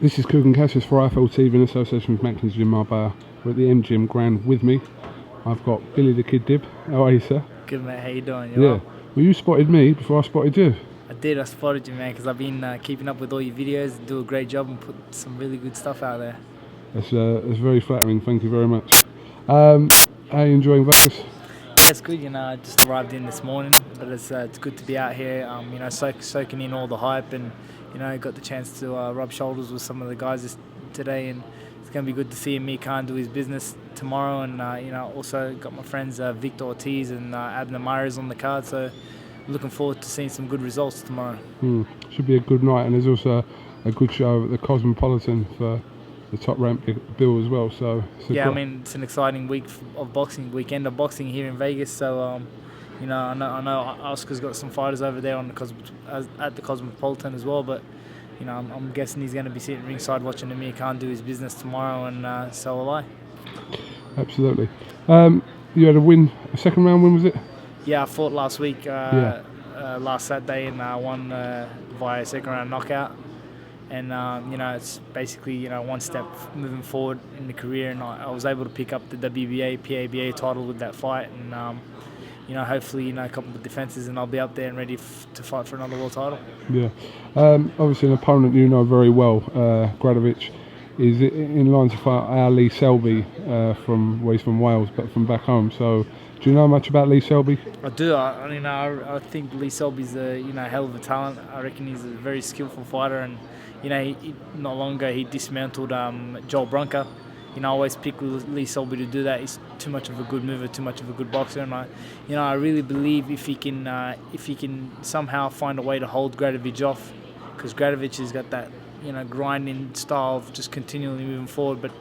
This is KUGAN CASSIUS for IFL TV in association with Macklin's Gym Marbella. We're at the MGM Grand with me. I've got Billy the Kid Dib. How are you, sir? Good, mate. How you doing? Yeah. Well, you spotted me before I spotted you. I did. I spotted you, man, because I've been keeping up with all your videos. Do a great job and put some really good stuff out there. That's very flattering. Thank you very much. How are you enjoying Vegas? Yeah, it's good. I just arrived in this morning, but it's good to be out here. Soaking in all the hype, and got the chance to rub shoulders with some of the guys today, and it's going to be good to see Amir Khan do his business tomorrow. And also got my friends Victor Ortiz and Abner Myers on the card, so looking forward to seeing some good results tomorrow. Should be a good night, and there's also a good show at the Cosmopolitan for the top ranked bill as well. So yeah, it's an exciting weekend of boxing here in Vegas. So I know Oscar's got some fighters over there at the Cosmopolitan as well, but I'm guessing he's going to be sitting ringside watching Amir Khan do his business tomorrow, and so will I. Absolutely. You had a second round win, was it? Yeah, I fought last week, last Saturday, and I won via second round knockout. And it's basically one step moving forward in the career, and I was able to pick up the WBA, PABA title with that fight, and hopefully a couple of defenses, and I'll be up there and ready to fight for another world title. Yeah, obviously an opponent you know very well, Gradovich, is in line to fight our Lee Selby he's from Wales, but from back home. So, do you know much about Lee Selby? I do. I think Lee Selby's a hell of a talent. I reckon he's a very skillful fighter, and not long ago he dismantled Joel Bronca. I always pick Lee Selby to do that. He's too much of a good mover, too much of a good boxer, and I really believe if he can somehow find a way to hold Gradovich off, because Gradovich has got that grinding style of just continually moving forward. But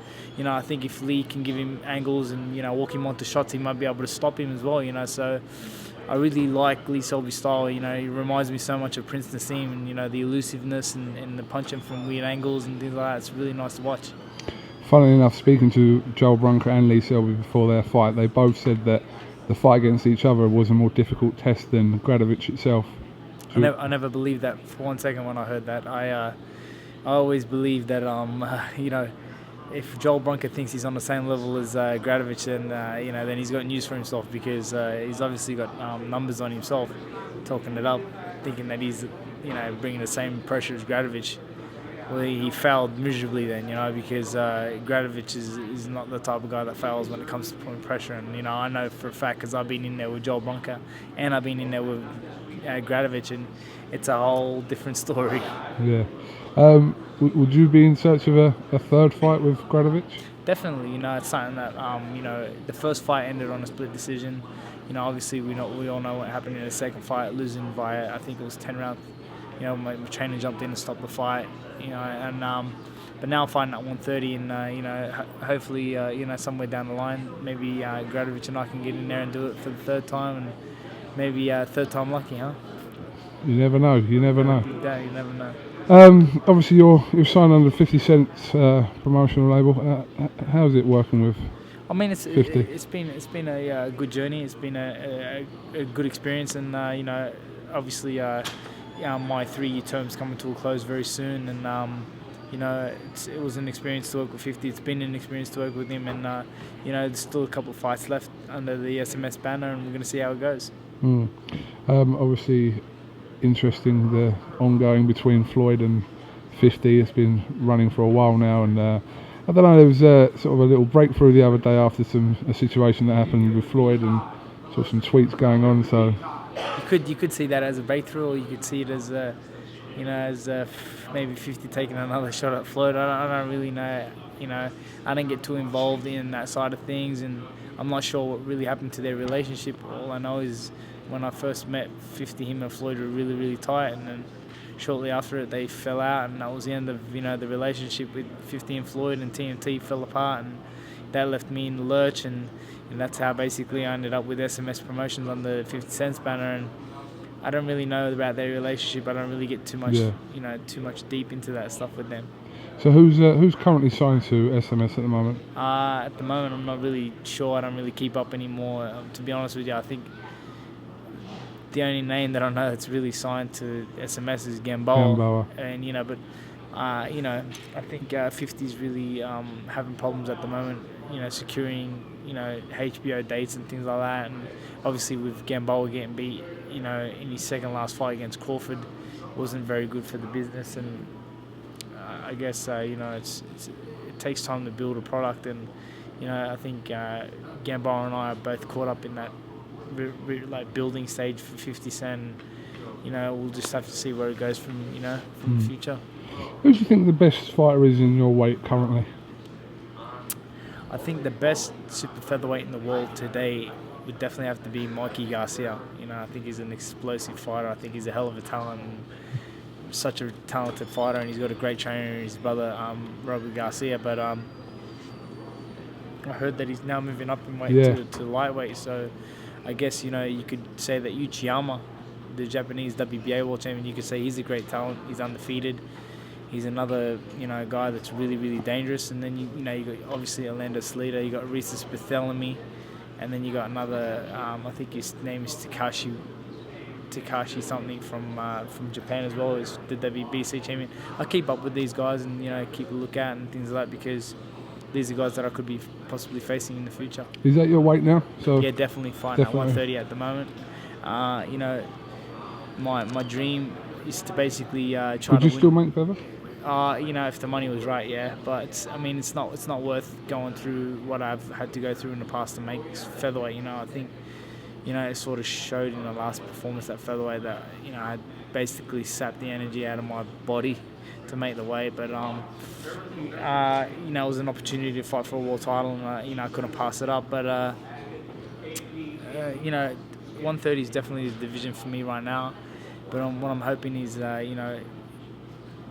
I think if Lee can give him angles and walk him onto shots, he might be able to stop him as well. So I really like Lee Selby's style. He reminds me so much of Prince Nassim, and the elusiveness and the punching from weird angles and things like that. It's really nice to watch. Funnily enough, speaking to Joel Bronca and Lee Selby before their fight, they both said that the fight against each other was a more difficult test than Gradovich itself. I never believed that for 1 second when I heard that. I always believed that if Joel Bronca thinks he's on the same level as Gradovich, then he's got news for himself, because he's obviously got numbers on himself, talking it up, thinking that he's bringing the same pressure as Gradovich. Well, he failed miserably then, because Gradovich is not the type of guy that fails when it comes to putting pressure. And I know for a fact, because I've been in there with Joel Bronca and I've been in there with Gradovich, and it's a whole different story. Yeah. Would you be in search of a third fight with Gradovich? Definitely. It's something that the first fight ended on a split decision. Obviously we all know what happened in the second fight, losing via, I think it was 10 rounds. My trainer jumped in and stopped the fight. But now I'm fighting at 130, and hopefully somewhere down the line, maybe Gradovich and I can get in there and do it for the third time, and maybe third time lucky, huh? You never know. You never know. Yeah, you never know. Obviously, you're signed under 50 Cent's promotional label. How's it working with? It's been a good journey. It's been a good experience, and obviously my 3-year term's coming to a close very soon, and it was an experience to work with 50. It's been an experience to work with him, and there's still a couple of fights left under the SMS banner, and we're going to see how it goes. Obviously, interesting, the ongoing between Floyd and 50. It's been running for a while now, and I don't know, there was sort of a little breakthrough the other day after a situation that happened with Floyd, and sort of some tweets going on. So you could see that as a breakthrough, or you could see it as maybe 50 taking another shot at Floyd. I don't really know. I didn't get too involved in that side of things, and I'm not sure what really happened to their relationship. All I know is when I first met 50, him and Floyd were really, really tight, and then shortly after it they fell out, and that was the end of the relationship with 50 and Floyd, and TNT fell apart, and that left me in the lurch, and that's how basically I ended up with SMS Promotions on the 50 Cent's banner. And I don't really know about their relationship. I don't really get too much deep into that stuff with them. So who's currently signed to SMS at the moment? At the moment, I'm not really sure. I don't really keep up anymore. To be honest with you, I think the only name that I know that's really signed to SMS is Gamboa. And but You know, I think 50 is really having problems at the moment. You know, securing HBO dates and things like that, and obviously with Gamboa getting beat, in his second last fight against Crawford, wasn't very good for the business. And I guess it takes time to build a product, and I think Gamboa and I are both caught up in that like building stage for 50 Cent. We'll just have to see where it goes from the future. Who do you think the best fighter is in your weight currently? I think the best super featherweight in the world today would definitely have to be Mikey Garcia. I think he's an explosive fighter. I think he's a hell of a talent, and such a talented fighter, and he's got a great trainer, his brother Robert Garcia. But I heard that he's now moving up in weight to lightweight. So I guess you could say that Uchiyama, the Japanese WBA world champion, you could say he's a great talent. He's undefeated. He's another guy that's really, really dangerous. And then you got obviously Orlando Salido. You got Rhesus Barthélemy, and then you got another. I think his name is Takashi something from Japan as well. Is the WBC champion. I keep up with these guys and keep a look out and things like that, because these are guys that I could be possibly facing in the future. Is that your weight now? So yeah, definitely fighting at 130 at the moment. My dream is to basically try to win. Would you still make feather? If the money was right, yeah. But I mean, it's not worth going through what I've had to go through in the past to make featherweight. I think it sort of showed in the last performance at featherweight that I basically sapped the energy out of my body to make the weight. But it was an opportunity to fight for a world title, and I couldn't pass it up. But 130 is definitely the division for me right now. But what I'm hoping is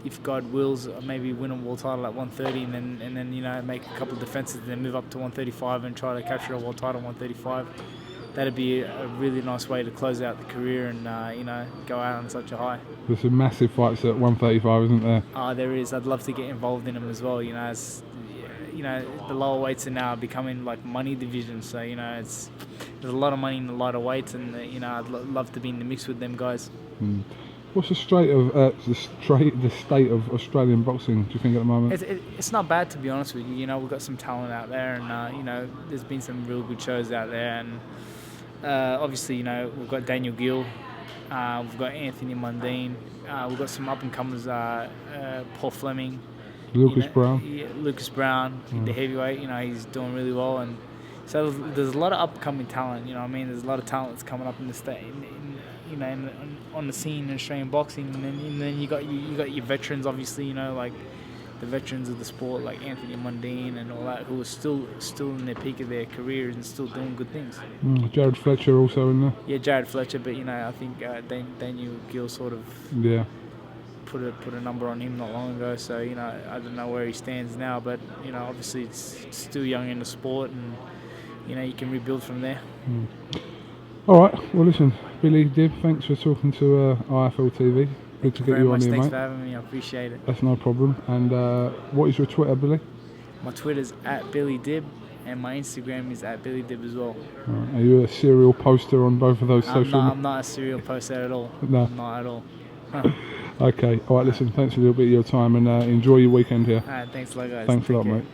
if God wills, maybe win a world title at 130, and then make a couple of defenses, and then move up to 135 and try to capture a world title at 135. That'd be a really nice way to close out the career and go out on such a high. There's some massive fights at 135, isn't there? There is. I'd love to get involved in them as well. As the lower weights are now becoming like money divisions. So there's a lot of money in the lighter weights, and I'd love to be in the mix with them guys. What's the state of Australian boxing, do you think, at the moment? It's not bad, to be honest with you. We've got some talent out there, and there's been some real good shows out there, and obviously we've got Daniel Gill, we've got Anthony Mundine, we've got some up and comers, Paul Fleming, Lucas Brown. Yeah, Lucas Brown, the heavyweight. He's doing really well, and so there's a lot of upcoming talent. There's a lot of talent that's coming up in the state. On the scene in Australian boxing, and then you got your veterans, obviously, like the veterans of the sport, like Anthony Mundine and all that, who are still in their peak of their careers and still doing good things. Jared Fletcher also in there. Yeah, Jared Fletcher, but I think Daniel Gill sort of put a number on him not long ago. So I don't know where he stands now, but obviously it's still young in the sport, and you can rebuild from there. All right. Well, listen, Billy Dibb, thanks for talking to IFL TV. Good to get you on here, mate. Thanks for having me. I appreciate it. That's no problem. And what is your Twitter, Billy? My Twitter's @BillyDibb, and my Instagram is @BillyDibb as well. Are you a serial poster on both of those social? I'm not a serial poster at all. No. Not at all. Okay. All right. Listen. Thanks for a little bit of your time, and enjoy your weekend here. All right. Thanks a lot, guys. Thanks a lot, care. mate.